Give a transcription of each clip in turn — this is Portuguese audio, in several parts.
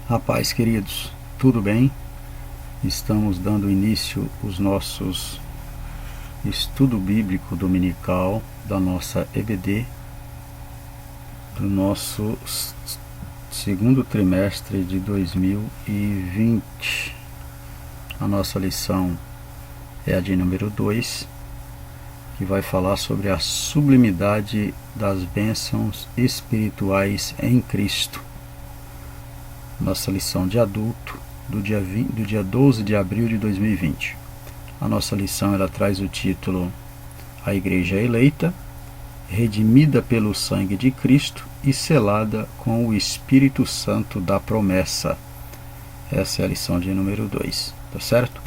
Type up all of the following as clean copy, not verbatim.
Rapaz, queridos, tudo bem? Estamos dando início aos nossos estudo bíblico dominical da nossa EBD, do nosso segundo trimestre de 2020. A nossa lição é a de número 2, que vai falar sobre a sublimidade das bênçãos espirituais em Cristo. Nossa lição de adulto do dia 12 de abril de 2020. A nossa lição ela traz o título A Igreja Eleita, redimida pelo sangue de Cristo e selada com o Espírito Santo da promessa. Essa é a lição de número 2, tá certo?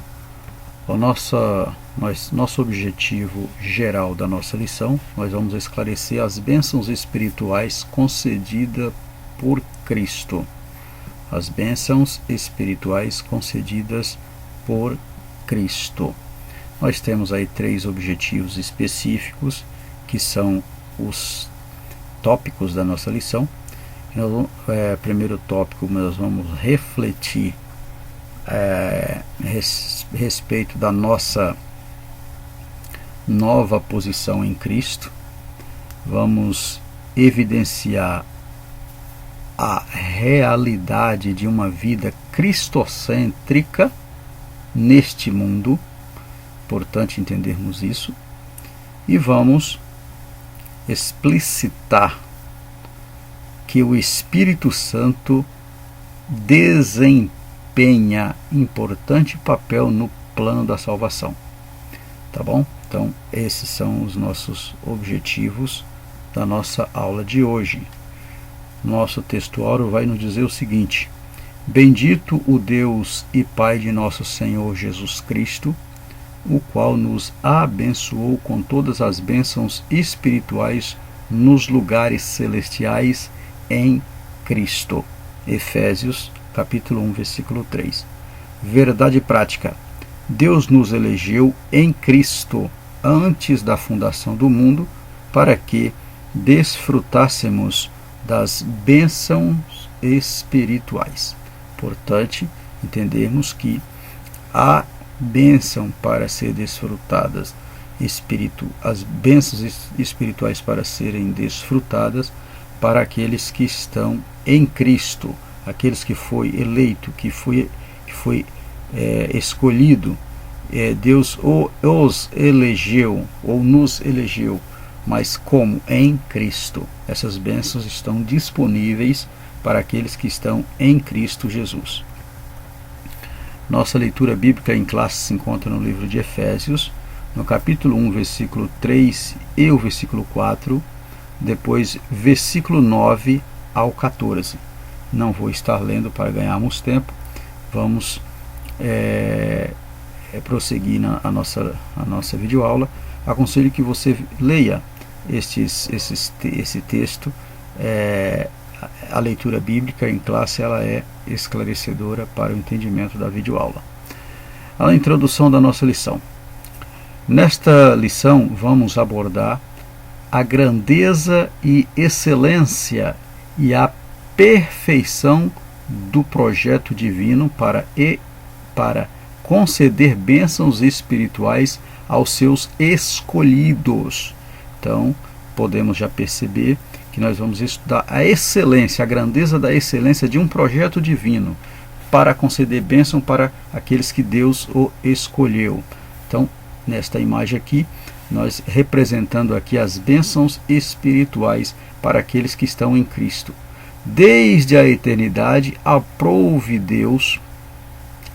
Nosso objetivo geral da nossa lição, nós vamos esclarecer as bênçãos espirituais concedidas por Cristo. As bênçãos espirituais concedidas por Cristo. Nós temos aí 3 objetivos específicos, que são os tópicos da nossa lição. Primeiro tópico, nós vamos refletir respeito da nossa nova posição em Cristo. Vamos evidenciar a realidade de uma vida cristocêntrica neste mundo, importante entendermos isso, e vamos explicitar que o Espírito Santo desempenha importante papel no plano da salvação, tá bom? Então esses são os nossos objetivos da nossa aula de hoje. Nosso textuário vai nos dizer o seguinte: Bendito o Deus e Pai de nosso Senhor Jesus Cristo, o qual nos abençoou com todas as bênçãos espirituais nos lugares celestiais em Cristo. Efésios, capítulo 1, versículo 3. Verdade prática. Deus nos elegeu em Cristo antes da fundação do mundo para que desfrutássemos das bênçãos espirituais. Portanto, entendemos que a bênção para ser desfrutadas, as bênçãos espirituais para serem desfrutadas para aqueles que estão em Cristo, aqueles que foi eleito, que foi escolhido. Deus os elegeu ou nos elegeu, mas como? Em Cristo. Essas bênçãos estão disponíveis para aqueles que estão em Cristo Jesus. Nossa leitura bíblica em classe se encontra no livro de Efésios, no capítulo 1, versículo 3 e o versículo 4, depois versículo 9 ao 14. Não vou estar lendo para ganharmos tempo. Vamos prosseguir a nossa videoaula. Aconselho que você leia esse texto. A leitura bíblica em classe ela é esclarecedora para o entendimento da videoaula. A introdução da nossa lição. Nesta lição vamos abordar a grandeza e excelência e a perfeição do projeto divino para conceder bênçãos espirituais aos seus escolhidos. Então, podemos já perceber que nós vamos estudar a excelência, a grandeza da excelência de um projeto divino para conceder bênção para aqueles que Deus o escolheu. Então, nesta imagem aqui, nós representando aqui as bênçãos espirituais para aqueles que estão em Cristo. Desde a eternidade, aprove Deus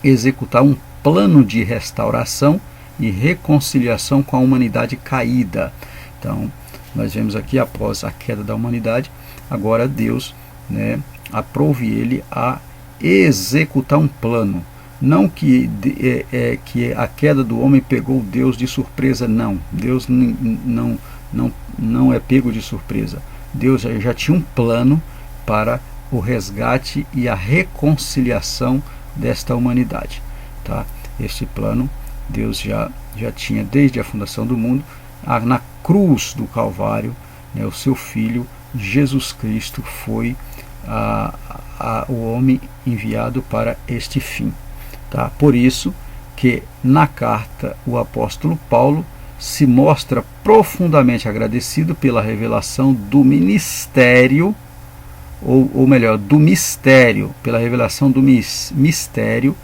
executar um plano de restauração e reconciliação com a humanidade caída. Então, nós vemos aqui, após a queda da humanidade, agora Deus aprove ele a executar um plano. Não que a queda do homem pegou Deus de surpresa, não. Deus não é pego de surpresa. Deus já tinha um plano para o resgate e a reconciliação desta humanidade. Tá? Este plano Deus já tinha desde a fundação do mundo. Na cruz do Calvário, o seu Filho Jesus Cristo foi o homem enviado para este fim. Tá? Por isso que na carta o apóstolo Paulo se mostra profundamente agradecido pela revelação do ministério, ou melhor, do mistério, pela revelação do mistério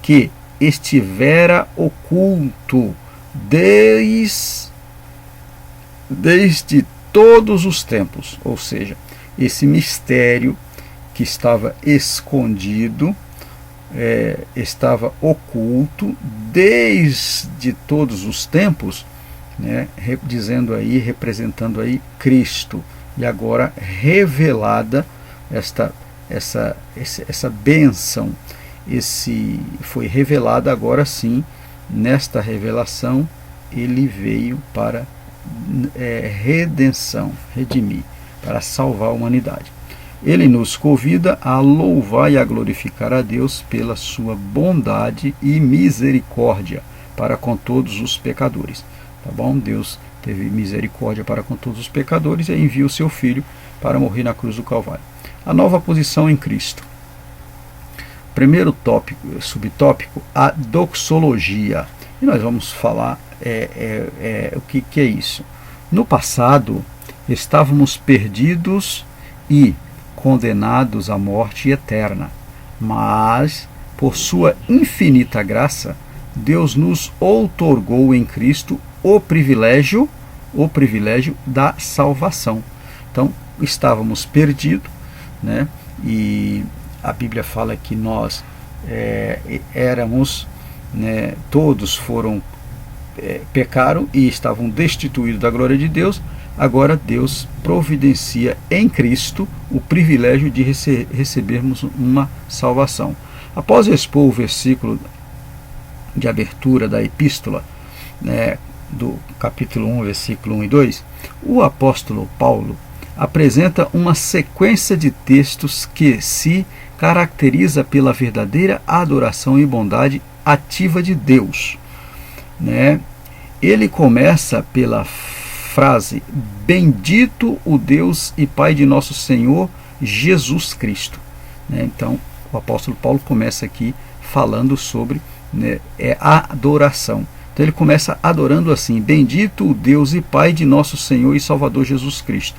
que estivera oculto desde todos os tempos, ou seja, esse mistério que estava escondido, estava oculto desde todos os tempos, né, dizendo aí, representando aí Cristo, e agora revelada essa bênção, foi revelada agora sim. Nesta revelação ele veio para redenção, redimir, para salvar a humanidade. Ele nos convida a louvar e a glorificar a Deus pela sua bondade e misericórdia para com todos os pecadores. Tá bom? Deus teve misericórdia para com todos os pecadores e envia o seu Filho para morrer na cruz do Calvário. A nova posição em Cristo. Primeiro tópico, subtópico, a doxologia. E nós vamos falar o que é isso. No passado, estávamos perdidos e condenados à morte eterna, mas, por sua infinita graça, Deus nos outorgou em Cristo o privilégio da salvação. Então, estávamos perdidos, né? E a Bíblia fala que nós éramos, né, todos pecaram e estavam destituídos da glória de Deus. Agora Deus providencia em Cristo o privilégio de recebermos uma salvação. Após expor o versículo de abertura da epístola, né, do capítulo 1, versículo 1 e 2, o apóstolo Paulo apresenta uma sequência de textos que se caracteriza pela verdadeira adoração e bondade ativa de Deus, né? Ele começa pela frase: bendito o Deus e Pai de nosso Senhor Jesus Cristo, né? Então o apóstolo Paulo começa aqui falando sobre, né, a adoração. Então ele começa adorando assim: bendito o Deus e Pai de nosso Senhor e Salvador Jesus Cristo,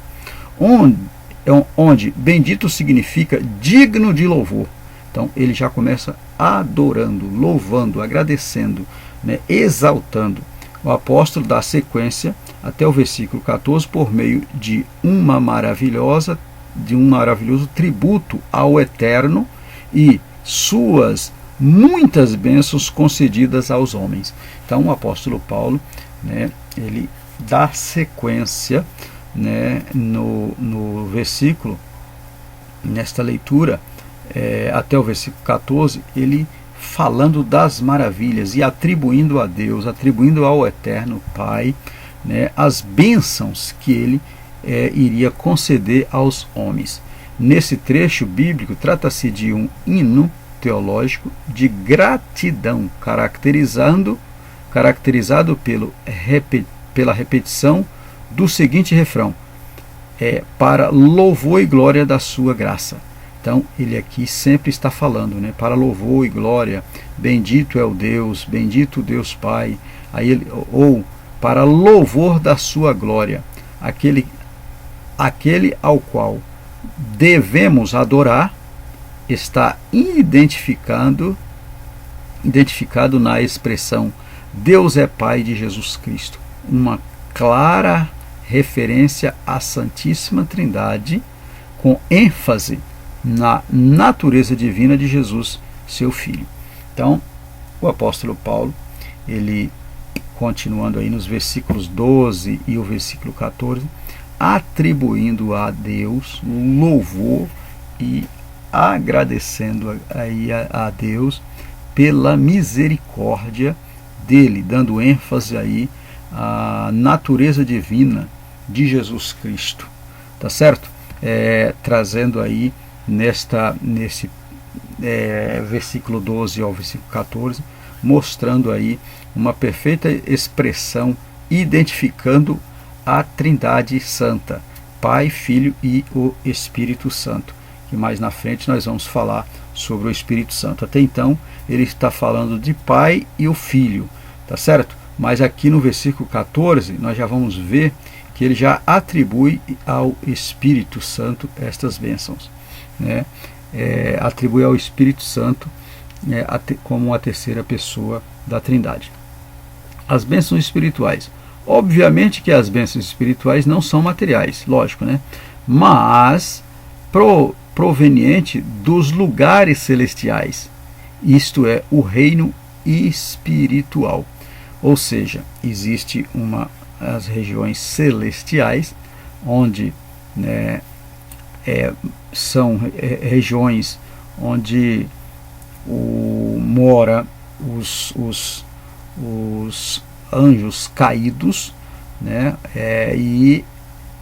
onde bendito significa digno de louvor. Então ele já começa adorando, louvando, agradecendo, né, exaltando. O apóstolo dá sequência até o versículo 14 por meio de um maravilhoso tributo ao Eterno e suas muitas bênçãos concedidas aos homens. Então o apóstolo Paulo, né, ele dá sequência, né, no versículo, nesta leitura, até o versículo 14, ele falando das maravilhas e atribuindo a Deus, atribuindo ao Eterno Pai, né, as bênçãos que ele iria conceder aos homens. Nesse trecho bíblico, trata-se de um hino teológico de gratidão, caracterizado pela repetição do seguinte refrão: para louvor e glória da sua graça. Então ele aqui sempre está falando, né, para louvor e glória, bendito é o Deus, bendito o Deus Pai, ou para louvor da sua glória, aquele ao qual devemos adorar, está identificado na expressão Deus é Pai de Jesus Cristo, uma clara referência à Santíssima Trindade, com ênfase na natureza divina de Jesus, seu Filho. Então, o apóstolo Paulo, ele, continuando aí nos versículos 12 e o versículo 14, atribuindo a Deus louvor e agradecendo aí a Deus pela misericórdia dele, dando ênfase aí à natureza divina de Jesus Cristo, tá certo? Trazendo aí nesse versículo 12 ao versículo 14, mostrando aí uma perfeita expressão, identificando a Trindade Santa, Pai, Filho e o Espírito Santo, que mais na frente nós vamos falar sobre o Espírito Santo. Até então, ele está falando de Pai e o Filho, tá certo? Mas aqui no versículo 14, nós já vamos ver que ele já atribui ao Espírito Santo estas bênçãos, né? Atribui ao Espírito Santo como a terceira pessoa da Trindade. As bênçãos espirituais. Obviamente que as bênçãos espirituais não são materiais, lógico, né? Mas proveniente dos lugares celestiais, isto é, o reino espiritual. Ou seja, existe as regiões celestiais, onde, né, são regiões onde mora os anjos caídos, né? E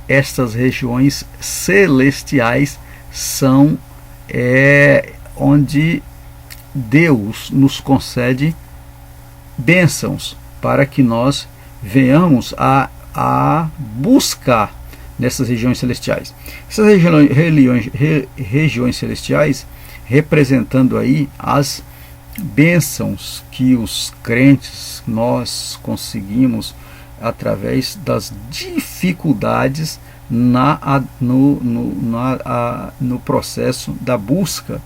estas regiões celestiais são onde Deus nos concede bênçãos para que nós venhamos a buscar nessas regiões celestiais. Essas regiões celestiais representando aí as bênçãos que os crentes, nós conseguimos através das dificuldades no processo da busca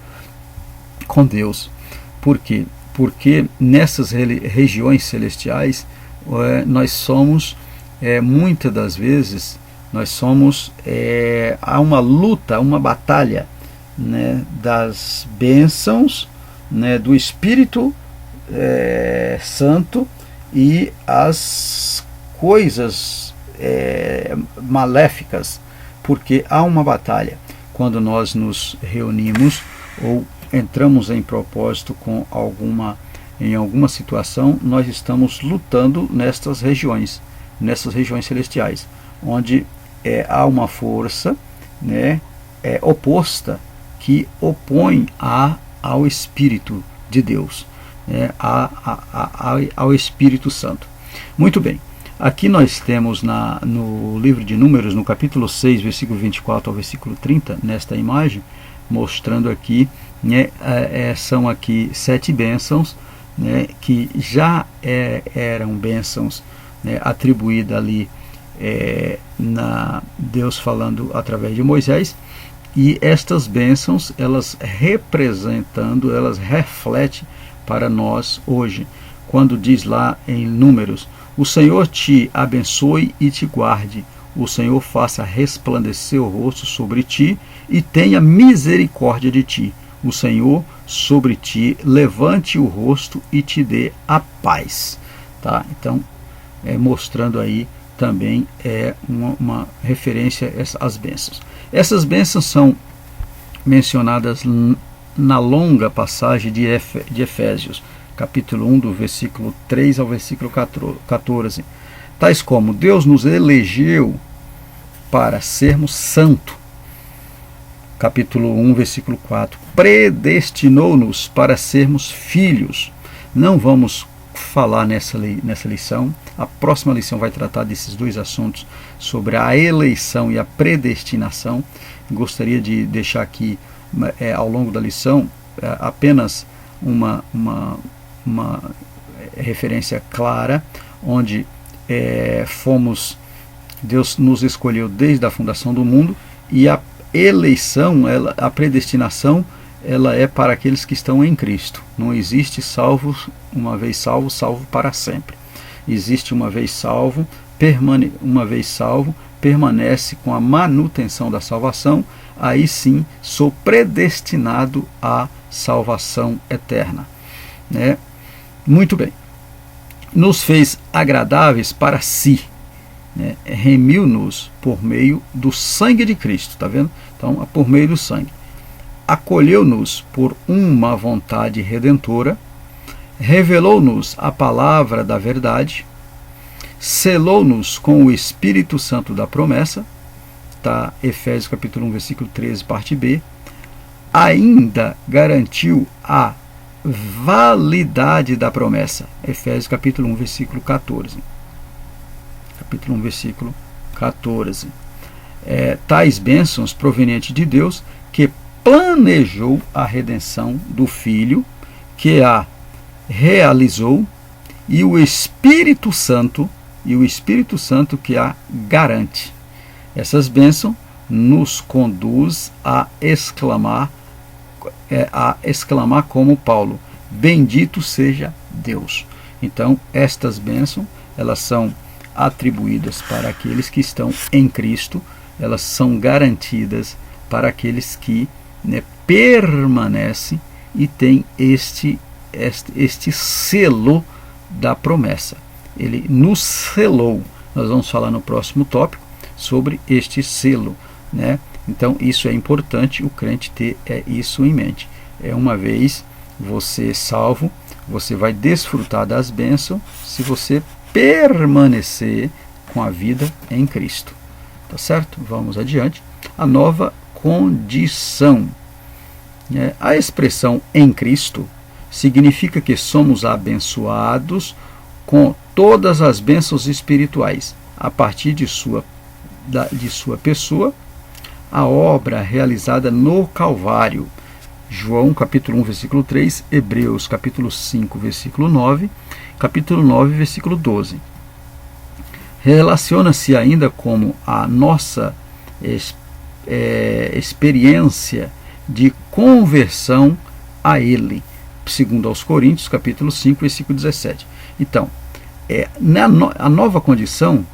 com Deus. Por quê? Porque nessas regiões celestiais nós somos, muitas das vezes, há uma luta, uma batalha, né, das bênçãos, né, do Espírito Santo e as coisas maléficas, porque há uma batalha. Quando nós nos reunimos ou entramos em propósito em alguma situação, nós estamos lutando nessas regiões celestiais, onde há uma força, né, oposta, que opõe ao Espírito de Deus, né, ao Espírito Santo. Muito bem, aqui nós temos no livro de Números, no capítulo 6, versículo 24 ao versículo 30, nesta imagem, mostrando aqui, né, são aqui 7 bênçãos, né, que já eram bênçãos, né, atribuídas ali Deus falando através de Moisés. E estas bênçãos, elas refletem para nós hoje, quando diz lá em Números: o Senhor te abençoe e te guarde, o Senhor faça resplandecer o rosto sobre ti e tenha misericórdia de ti, o Senhor sobre ti levante o rosto e te dê a paz. Tá? Então, mostrando aí também uma referência às bênçãos. Essas bênçãos são mencionadas na longa passagem de Efésios, capítulo 1, do versículo 3 ao versículo 14, tais como: Deus nos elegeu para sermos santos, capítulo 1, versículo 4, predestinou-nos para sermos filhos. Não vamos falar nessa lição. A próxima lição vai tratar desses dois assuntos, sobre a eleição e a predestinação. Gostaria de deixar aqui, ao longo da lição, apenas uma referência clara, onde Deus nos escolheu desde a fundação do mundo, e a eleição, a predestinação, ela é para aqueles que estão em Cristo. Não existe salvo para sempre. Existe uma vez salvo, permanece com a manutenção da salvação, aí sim sou predestinado à salvação eterna, né? Muito bem. Nos fez agradáveis para si, né? Remiu-nos por meio do sangue de Cristo, tá vendo? Então, por meio do sangue. Acolheu-nos por uma vontade redentora, revelou-nos a palavra da verdade, selou-nos com o Espírito Santo da promessa, tá? Efésios capítulo 1, versículo 13, parte B, ainda garantiu a validade da promessa, Efésios capítulo 1, versículo 14. Capítulo 1, versículo 14. Tais bênçãos provenientes de Deus, que planejou a redenção do Filho, que a realizou, e o Espírito Santo que a garante. Essas bênçãos nos conduz a exclamar como Paulo: bendito seja Deus. Então, estas bênçãos, elas são atribuídas para aqueles que estão em Cristo, elas são garantidas para aqueles que, né, permanecem e têm este selo da promessa. Ele nos selou. Nós vamos falar no próximo tópico sobre este selo, né? Então isso é importante o crente ter isso em mente. Uma vez você salvo, você vai desfrutar das bênçãos se você permanecer com a vida em Cristo. Tá certo? Vamos adiante. A nova condição. A expressão em Cristo significa que somos abençoados com todas as bênçãos espirituais a partir de sua pessoa, a obra realizada no Calvário. João capítulo 1, versículo 3, Hebreus capítulo 5, versículo 9, capítulo 9, versículo 12. Relaciona-se ainda como a nossa experiência de conversão a Ele, segundo aos Coríntios, capítulo 5, versículo 17. Então, a nova condição,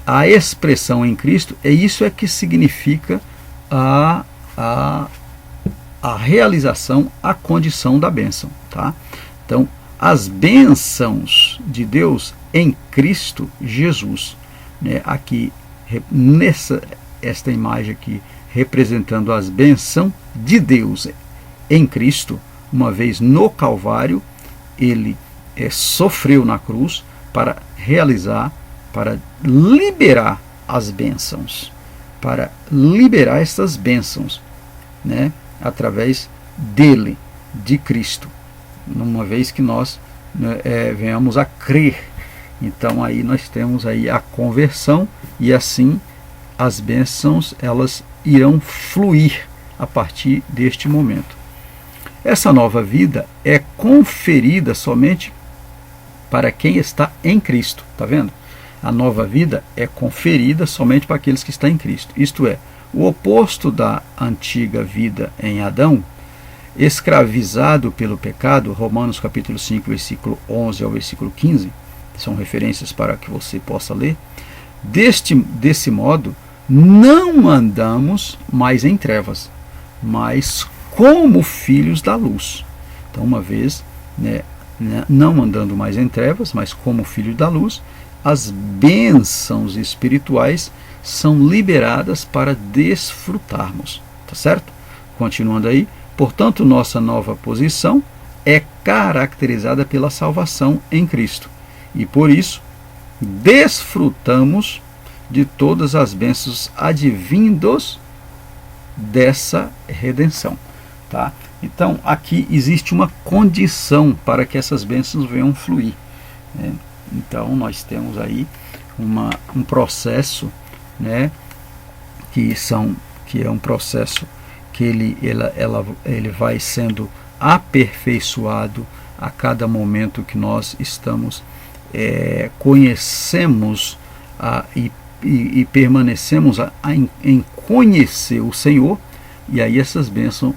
a expressão em Cristo, isso que significa a realização, a condição da bênção. Tá? Então, as bênçãos de Deus em Cristo Jesus, né, aqui, esta imagem aqui, representando as bênçãos de Deus em Cristo, uma vez no Calvário, ele sofreu na cruz para realizar, para liberar as bênçãos, para liberar estas bênçãos, né, através dele, de Cristo, uma vez que nós, né, venhamos a crer. Então aí nós temos aí a conversão, e assim as bênçãos, elas irão fluir a partir deste momento. Essa nova vida é conferida somente para quem está em Cristo. Está vendo? A nova vida é conferida somente para aqueles que estão em Cristo. Isto é, o oposto da antiga vida em Adão, escravizado pelo pecado, Romanos capítulo 5, versículo 11 ao versículo 15, são referências para que você possa ler. Desse modo, não andamos mais em trevas, mas como filhos da luz. Então, uma vez, não andando mais em trevas, mas como filhos da luz, as bênçãos espirituais são liberadas para desfrutarmos. Tá certo? Continuando aí, portanto, nossa nova posição é caracterizada pela salvação em Cristo. E por isso, desfrutamos de todas as bênçãos advindos dessa redenção. Tá? Então, aqui existe uma condição para que essas bênçãos venham fluir, né? Então, nós temos aí um processo, né, que é um processo que ele vai sendo aperfeiçoado a cada momento que nós estamos conhecemos e permanecemos em conhecer o Senhor. E aí essas bênçãos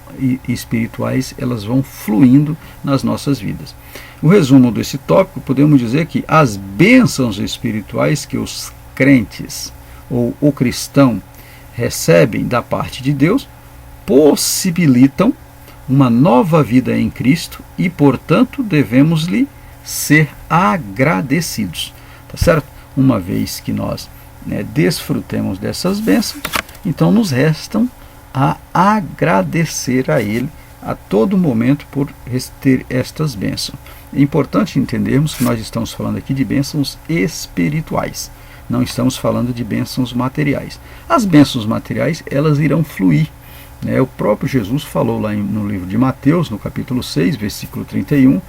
espirituais, elas vão fluindo nas nossas vidas. O resumo desse tópico, podemos dizer que as bênçãos espirituais que os crentes ou o cristão recebem da parte de Deus possibilitam uma nova vida em Cristo e, portanto, devemos lhe ser agradecidos. Tá certo? Uma vez que nós desfrutemos dessas bênçãos, então nos restam a agradecer a Ele a todo momento por ter estas bênçãos. É importante entendermos que nós estamos falando aqui de bênçãos espirituais, não estamos falando de bênçãos materiais. As bênçãos materiais, elas irão fluir, né? O próprio Jesus falou lá no livro de Mateus, no capítulo 6, versículo 31,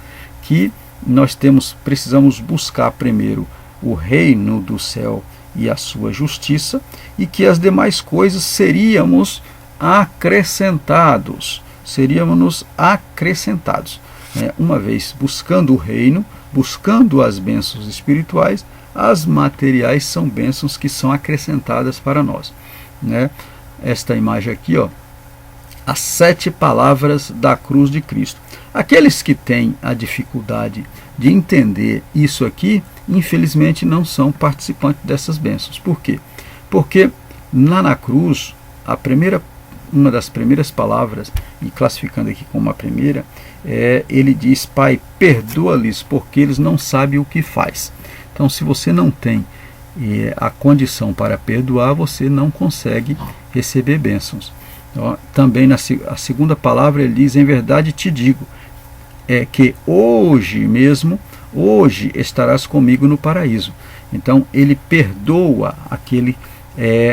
que nós precisamos buscar primeiro o reino do céu e a sua justiça, e que as demais coisas seríamos acrescentados. Seríamos acrescentados. Uma vez buscando o reino, buscando as bênçãos espirituais, as materiais são bênçãos que são acrescentadas para nós. Esta imagem aqui, ó, as 7 palavras da cruz de Cristo. Aqueles que têm a dificuldade de entender isso aqui, infelizmente não são participantes dessas bênçãos. Por quê? Porque lá na cruz, uma das primeiras palavras, e classificando aqui como a primeira, ele diz: Pai, perdoa-lhes, porque eles não sabem o que faz. Então, se você não tem a condição para perdoar, você não consegue receber bênçãos. Então, também a segunda palavra ele diz: em verdade te digo, que hoje estarás comigo no paraíso. Então ele perdoa aquele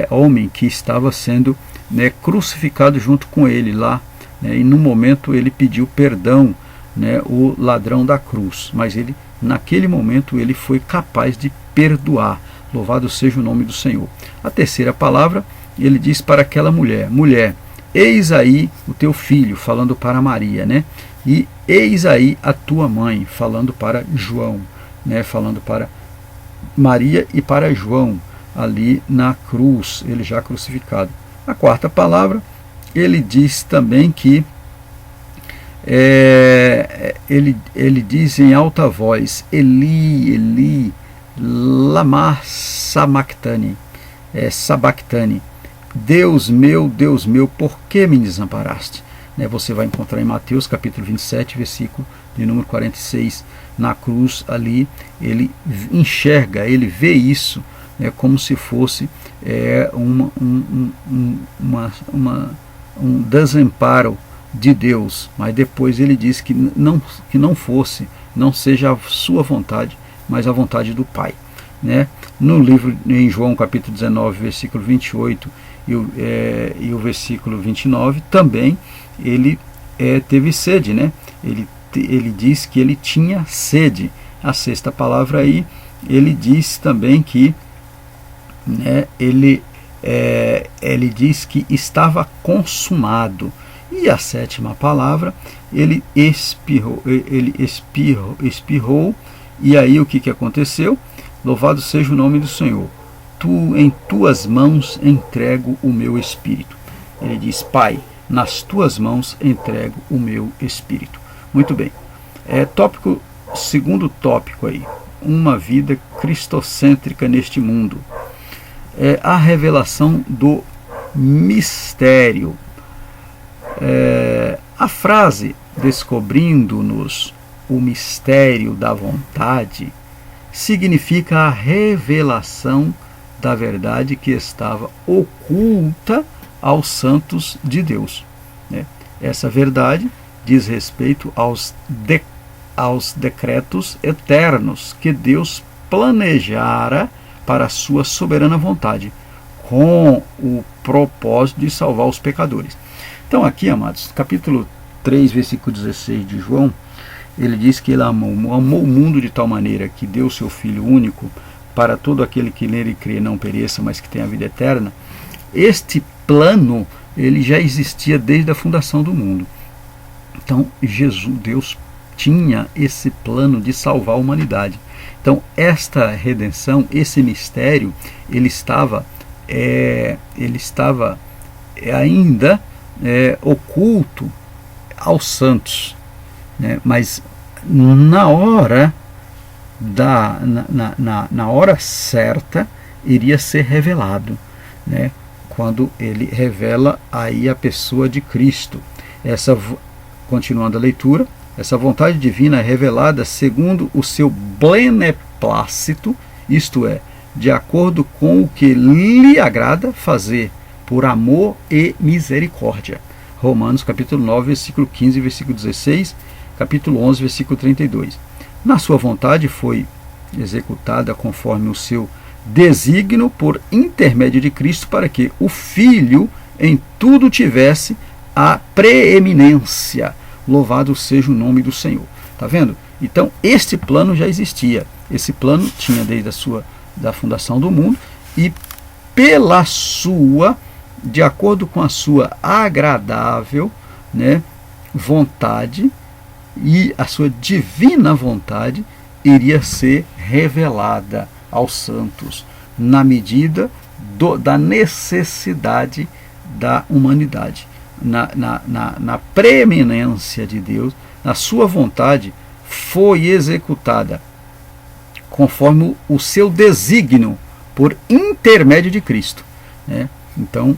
homem que estava sendo crucificado junto com ele lá, e no momento ele pediu perdão, o ladrão da cruz, mas naquele momento ele foi capaz de perdoar. Louvado seja o nome do Senhor. A terceira palavra, ele diz para aquela mulher: mulher, eis aí o teu filho, falando para Maria, e eis aí a tua mãe, falando para João, falando para Maria e para João, ali na cruz, ele já crucificado. A quarta palavra, ele diz também que ele diz em alta voz: Eli, Eli, lama sabachthani, Deus meu, por que me desamparaste? Você vai encontrar em Mateus capítulo 27, versículo de número 46, na cruz ali, ele enxerga, ele vê isso como se fosse um desamparo de Deus, mas depois ele diz que não seja a sua vontade, mas a vontade do Pai. No livro, em João capítulo 19, versículo 28 e o versículo 29, também ele teve sede, ele diz que ele tinha sede. A sexta palavra aí, ele diz também que ele diz que estava consumado. E a sétima palavra, ele espirrou, e aí o que aconteceu? Louvado seja o nome do Senhor. Em tuas mãos entrego o meu espírito. Ele diz: Pai, nas tuas mãos entrego o meu espírito. Muito bem. Segundo tópico aí, uma vida cristocêntrica neste mundo. A revelação do mistério. A frase descobrindo-nos o mistério da vontade significa a revelação da verdade que estava oculta aos santos de Deus. Essa verdade diz respeito aos decretos eternos que Deus planejara para a sua soberana vontade, com o propósito de salvar os pecadores. Então aqui, amados, capítulo 3, versículo 16 de João, ele diz que ele amou o mundo de tal maneira que deu seu Filho único para todo aquele que nele crê não pereça, mas que tenha a vida eterna. Este plano, ele já existia desde a fundação do mundo. Então Deus tinha esse plano de salvar a humanidade. Então esta redenção, esse mistério, ele estava ainda oculto aos santos, mas na hora na hora certa iria ser revelado, quando ele revela aí a pessoa de Cristo. Continuando a leitura, essa vontade divina é revelada segundo o seu beneplácito, isto é, de acordo com o que lhe agrada fazer, por amor e misericórdia. Romanos capítulo 9, versículo 15, versículo 16, capítulo 11, versículo 32. Na sua vontade foi executada conforme o seu desígnio por intermédio de Cristo, para que o Filho em tudo tivesse a preeminência. Louvado seja o nome do Senhor. Está vendo? Então, este plano já existia. Esse plano tinha desde da fundação do mundo, e pela sua de acordo com a sua agradável, né, vontade, e a sua divina vontade iria ser revelada aos santos na medida da necessidade da humanidade, na preeminência de Deus. A sua vontade foi executada conforme o seu desígnio por intermédio de Cristo, né? Então,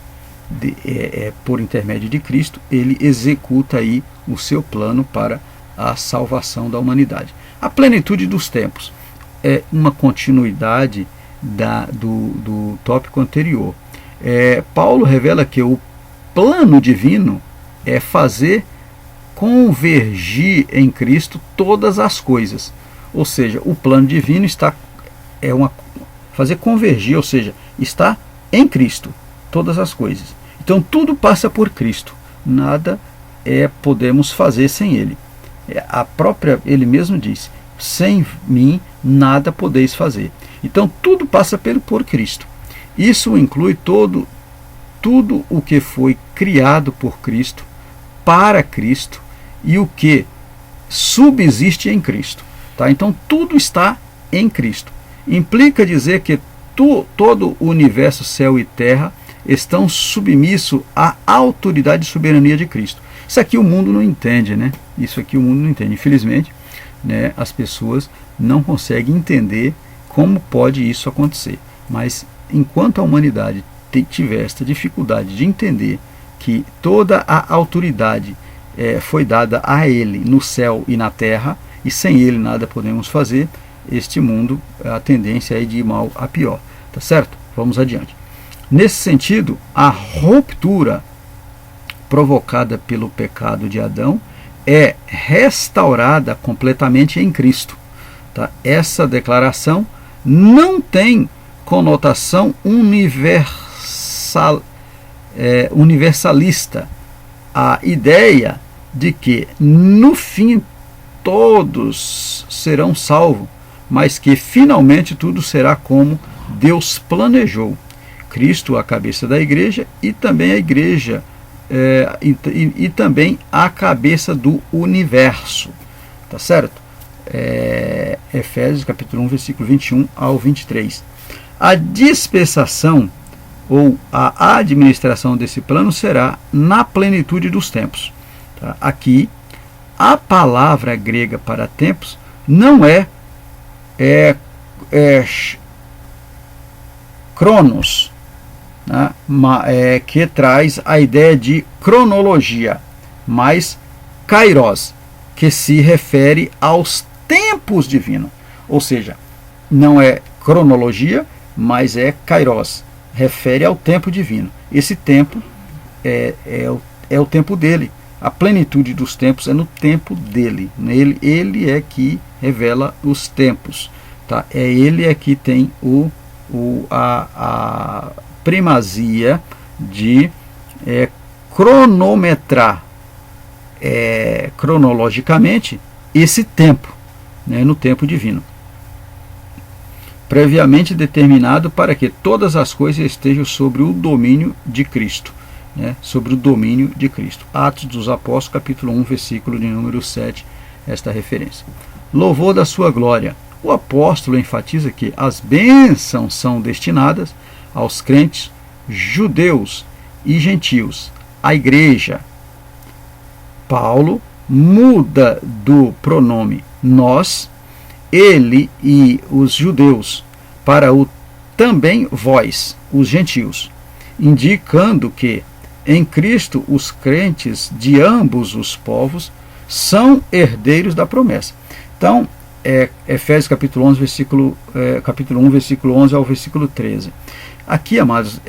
por intermédio de Cristo, ele executa aí o seu plano para a salvação da humanidade. A plenitude dos tempos é uma continuidade do tópico anterior. Paulo revela que o plano divino é fazer convergir em Cristo todas as coisas. Ou seja, o plano divino fazer convergir, ou seja, está em Cristo todas as coisas. Então tudo passa por Cristo. Nada podemos fazer sem Ele. Ele mesmo disse: sem mim nada podeis fazer. Então tudo passa por Cristo. Isso inclui tudo o que foi criado por Cristo, para Cristo, e o que subsiste em Cristo. Tá? Então tudo está em Cristo. Implica dizer que todo o universo, céu e terra, estão submissos à autoridade e soberania de Cristo. Isso aqui o mundo não entende, né? Isso aqui o mundo não entende. Infelizmente, né, as pessoas não conseguem entender como pode isso acontecer. Mas enquanto a humanidade tiver esta dificuldade de entender que toda a autoridade foi dada a Ele no céu e na terra, e sem Ele nada podemos fazer, este mundo, a tendência é de mal a pior. Tá certo? Vamos adiante. Nesse sentido, a ruptura provocada pelo pecado de Adão é restaurada completamente em Cristo. Tá? Essa declaração não tem conotação universalista. A ideia de que no fim todos serão salvos, mas que finalmente tudo será como Deus planejou. Cristo, a cabeça da igreja, e também a igreja e também a cabeça do universo. Tá certo? Efésios capítulo 1, versículo 21 ao 23. A dispensação ou a administração desse plano será na plenitude dos tempos. Tá? Aqui, a palavra grega para tempos não é cronos, né? Que traz a ideia de cronologia, mas kairos, que se refere aos tempos divinos. Ou seja, não é cronologia, mas é kairos, refere ao tempo divino. Esse tempo é o tempo dele. A plenitude dos tempos é no tempo dele. Ele é que revela os tempos. Tá? Ele que tem a primazia de cronometrar cronologicamente esse tempo, né, no tempo divino, previamente determinado para que todas as coisas estejam sobre o domínio de Cristo, né, sobre o domínio de Cristo. Atos dos Apóstolos, capítulo 1, versículo de número 7, esta referência. Louvor da sua glória. O apóstolo enfatiza que as bênçãos são destinadas aos crentes judeus e gentios, a igreja. Paulo muda do pronome nós, ele e os judeus, para o também vós, os gentios, indicando que em Cristo os crentes de ambos os povos são herdeiros da promessa. Então, Efésios capítulo 11, capítulo 1, versículo 11 ao versículo 13. Aqui, amados,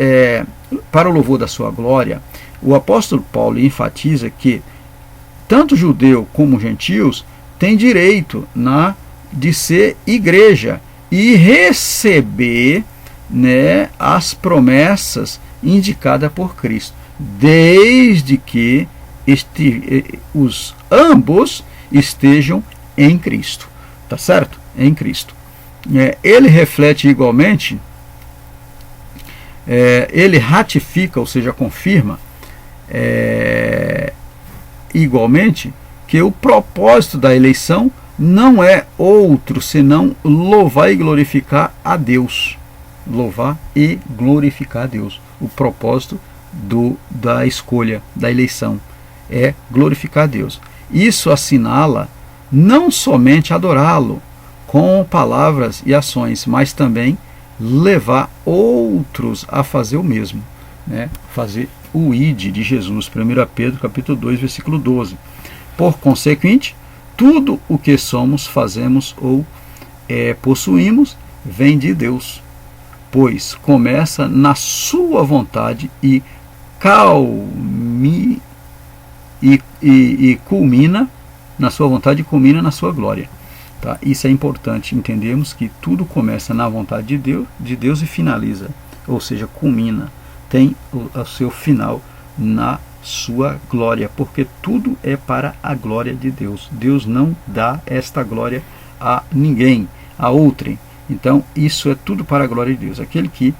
para o louvor da sua glória, o apóstolo Paulo enfatiza que tanto judeu como gentios têm direito de ser igreja e receber, né, as promessas indicadas por Cristo, desde que ambos estejam em Cristo. Tá certo? Em Cristo. Ele reflete igualmente ele ratifica, ou seja, confirma, igualmente, que o propósito da eleição não é outro senão louvar e glorificar a Deus. Louvar e glorificar a Deus. O propósito da escolha, da eleição, é glorificar a Deus. Isso assinala não somente adorá-lo com palavras e ações, mas também levar outros a fazer o mesmo, né? Fazer o ide de Jesus, 1 Pedro capítulo 2, versículo 12. Por consequente, tudo o que somos, fazemos ou possuímos vem de Deus, pois começa na sua vontade e culmina na sua vontade e culmina na sua glória. Tá? Isso é importante entendermos, que tudo começa na vontade de Deus e finaliza, ou seja, culmina, tem o seu final na sua glória, porque tudo é para a glória de Deus. Deus não dá esta glória a ninguém, a outrem. Então isso é tudo para a glória de Deus. Aquele que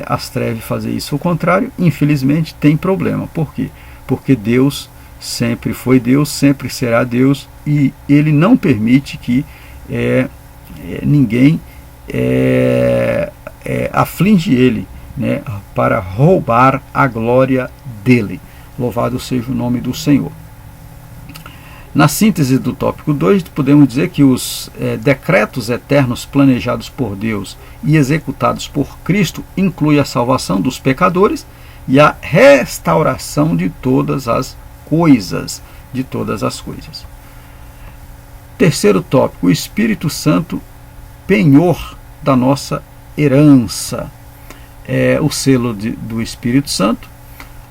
astreve fazer isso ao contrário, infelizmente tem problema. Por quê? Porque Deus sempre foi Deus, sempre será Deus, e Ele não permite que ninguém aflige Ele, para roubar a glória dEle. Louvado seja o nome do Senhor. Na síntese do tópico 2, podemos dizer que os decretos eternos planejados por Deus e executados por Cristo incluem a salvação dos pecadores e a restauração de todas as coisas. Terceiro tópico, o Espírito Santo, penhor da nossa herança. O selo do Espírito Santo.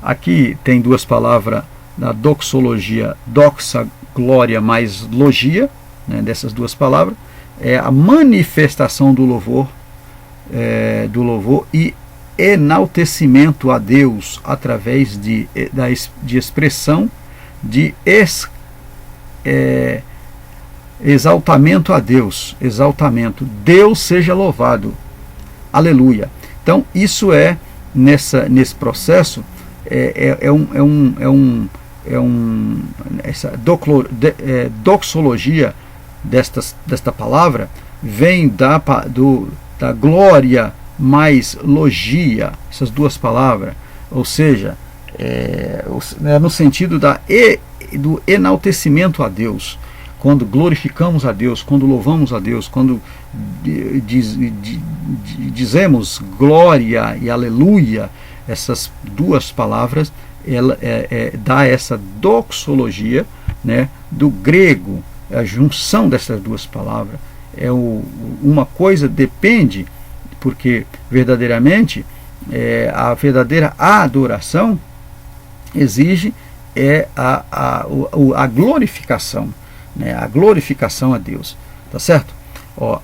Aqui tem duas palavras da doxologia, doxa, glória, mais logia, dessas duas palavras, é a manifestação do louvor e enaltecimento a Deus através de expressão de exaltamento a Deus, Deus seja louvado, aleluia. Então isso nesse processo essa doxologia desta palavra vem da glória mais logia, essas duas palavras, ou seja, no sentido do enaltecimento a Deus, quando glorificamos a Deus, quando louvamos a Deus, quando dizemos glória e aleluia. Essas duas palavras, ela dá essa doxologia, do grego, a junção dessas duas palavras. Uma coisa depende, porque verdadeiramente a verdadeira adoração exige a glorificação, a glorificação a Deus, tá certo?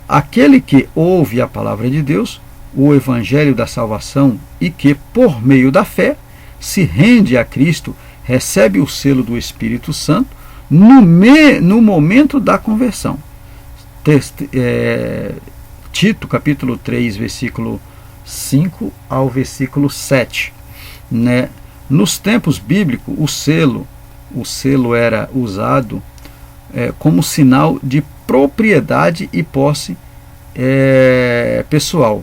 Aquele que ouve a palavra de Deus, o evangelho da salvação, e que por meio da fé se rende a Cristo, recebe o selo do Espírito Santo no momento da conversão. Tito capítulo 3, versículo 5 ao versículo 7. Nos tempos bíblicos, o selo era usado como sinal de propriedade e posse pessoal.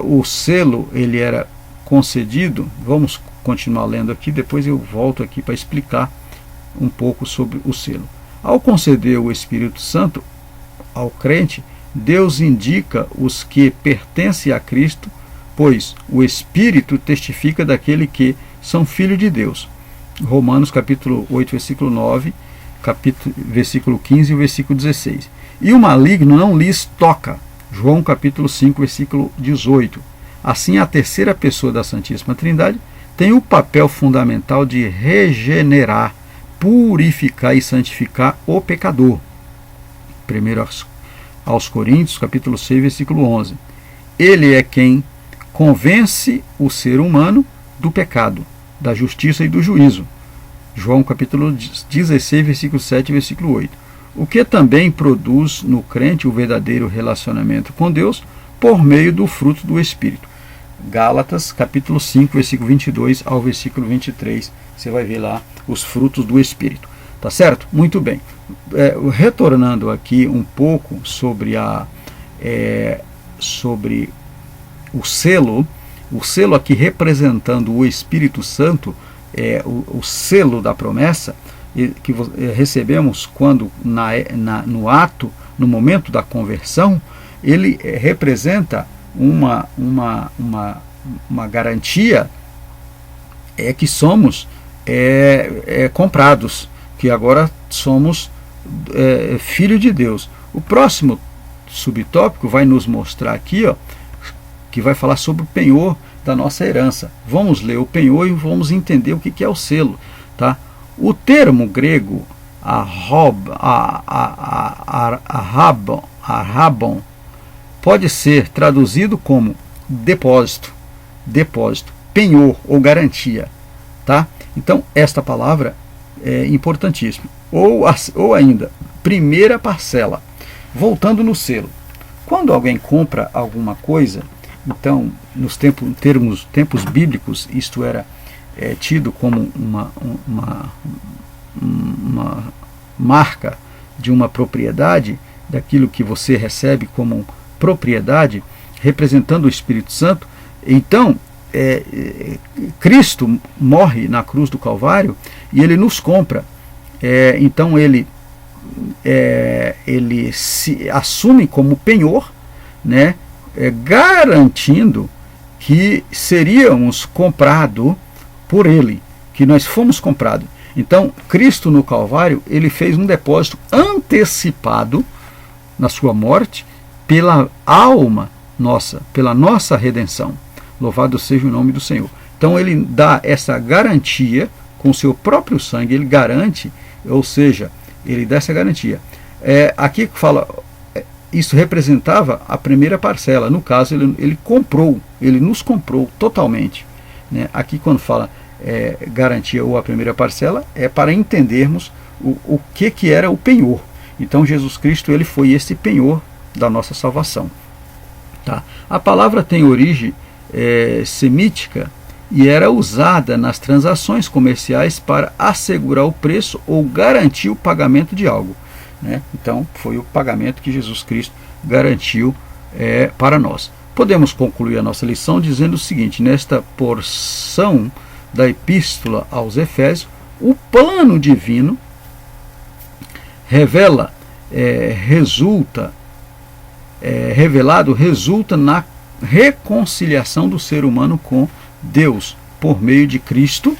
O selo ele era concedido, vamos continuar lendo aqui, depois eu volto aqui para explicar um pouco sobre o selo. Ao conceder o Espírito Santo ao crente, Deus indica os que pertencem a Cristo, pois o Espírito testifica daquele que são filhos de Deus. Romanos capítulo 8, versículo 9, versículo 15 e versículo 16. E o maligno não lhes toca. João capítulo 5, versículo 18. Assim, a terceira pessoa da Santíssima Trindade tem o papel fundamental de regenerar, purificar e santificar o pecador. 1 aos Coríntios, capítulo 6, versículo 11. Ele é quem convence o ser humano do pecado, da justiça e do juízo. João capítulo 16, versículo 7 e versículo 8. O que também produz no crente o verdadeiro relacionamento com Deus por meio do fruto do Espírito. Gálatas, capítulo 5, versículo 22 ao versículo 23. Você vai ver lá os frutos do Espírito. Tá certo? Muito bem. Retornando aqui um pouco sobre sobre o selo aqui representando o Espírito Santo, o selo da promessa que recebemos quando no ato, no momento da conversão, ele representa uma garantia que somos comprados, que agora somos filho de Deus. O próximo subtópico vai nos mostrar aqui, que vai falar sobre o penhor da nossa herança. Vamos ler o penhor e vamos entender o que é o selo. Tá? O termo grego arrabon pode ser traduzido como depósito, penhor ou garantia. Tá? Então, esta palavra é importantíssima. Ou ainda, primeira parcela. Voltando no selo. Quando alguém compra alguma coisa, então, nos tempos bíblicos, isto era tido como uma marca de uma propriedade, daquilo que você recebe como propriedade, representando o Espírito Santo. Então, Cristo morre na cruz do Calvário e ele nos compra. Então ele se assume como penhor, né, garantindo que seríamos comprados por ele, que nós fomos comprados. Então Cristo no Calvário, ele fez um depósito antecipado na sua morte pela alma nossa, pela nossa redenção. Louvado seja o nome do Senhor. Então ele dá essa garantia com seu próprio sangue, ele garante, ou seja, ele dá essa garantia. Aqui fala, isso representava a primeira parcela. No caso, ele nos comprou totalmente. Né? Aqui quando fala garantia ou a primeira parcela, é para entendermos o que era o penhor. Então Jesus Cristo, ele foi esse penhor da nossa salvação. Tá? A palavra tem origem semítica e era usada nas transações comerciais para assegurar o preço ou garantir o pagamento de algo. Né? Então foi o pagamento que Jesus Cristo garantiu para nós. Podemos concluir a nossa lição dizendo o seguinte: nesta porção da epístola aos Efésios, o plano divino revelado resulta na reconciliação do ser humano com Deus por meio de Cristo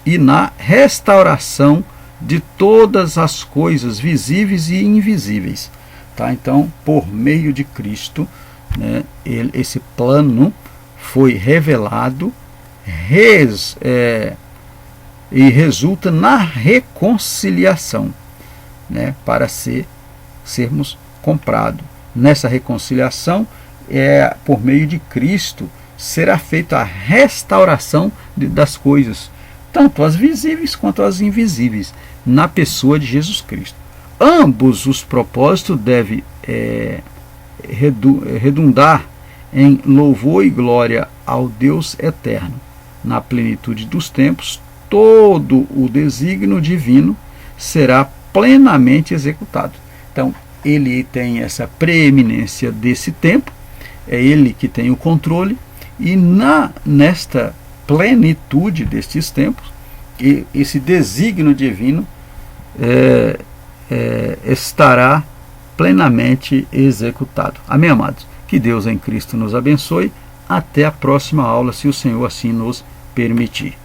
e na restauração de todas as coisas visíveis e invisíveis. Tá? Então, por meio de Cristo, né, esse plano foi revelado e resulta na reconciliação, né, para sermos comprados. Nessa reconciliação, por meio de Cristo, será feita a restauração das coisas, tanto as visíveis quanto as invisíveis, na pessoa de Jesus Cristo. Ambos os propósitos devem redundar em louvor e glória ao Deus eterno. Na plenitude dos tempos, todo o desígnio divino será plenamente executado. Então, ele tem essa preeminência desse tempo, é ele que tem o controle, e nesta plenitude destes tempos, esse desígnio divino estará plenamente executado. Amém, amados? Que Deus em Cristo nos abençoe. Até a próxima aula, se o Senhor assim nos permitir.